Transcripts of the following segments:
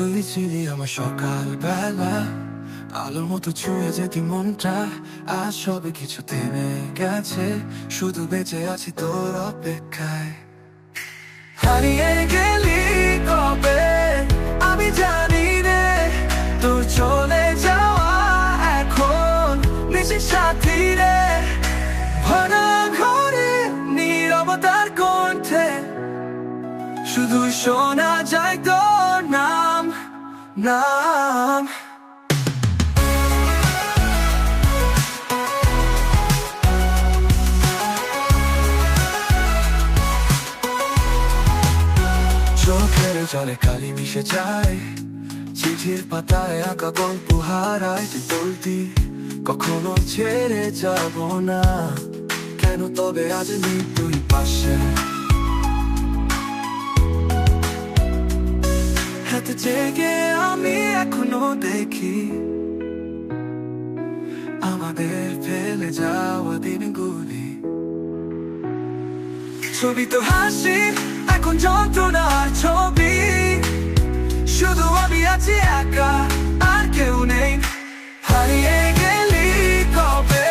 তুই ছিলি আমার সকাল বেলা, আলোর মতো ছুঁয়ে যেতি মনটা। আজ সবে কিছু থেমে গেছে, শুধু বেঁচে আছি তোর অপেক্ষায়। হারিয়ে গেলি কবে আমি জানি রে, তোর চলে যাওয়া এখন নিজের সাথী রে। ভরা ঘরে নীরবতার কণ্ঠে শুধু শোনা যায় তোর নাম, নাম। চোখের জলে কালি মিশে যায়, চিঠির পাতায় আঁকা গল্প হারায়। তুই বলতি কখনো ছেড়ে যাব না, কেন তবে আজ নেই তুই পাশে? হাতে জেগে আমি এখনো দেখি আমাদের ফেলে যাওয়া দিনগুলি। ছবি তো হাসি, এখন যন্ত্রণার ছবি। শুধু আমি আছি একা, আর কেউ নেই। হারিয়ে গেলি কবে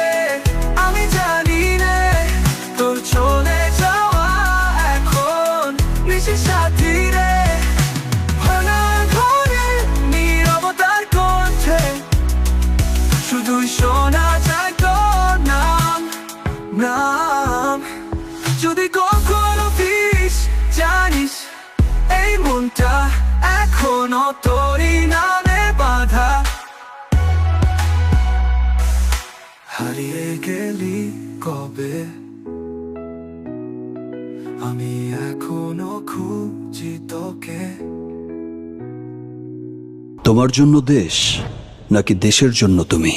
আমি জানি রে, তোর চলে যাওয়া এখন নিজের সাথী রে। ভাঙা ঘরে নীরবতার কণ্ঠে শুধুই শোনা যায় তোর নাম, নাম। যদি কখনো ফিরিস জানিস এই মনটা এখনো তোরই নামে বাঁধা। হারিয়ে গেলি কবে আমি এখনো খুঁজি তোকে। তোমার জন্য দেশ নাকি দেশের জন্য তুমি?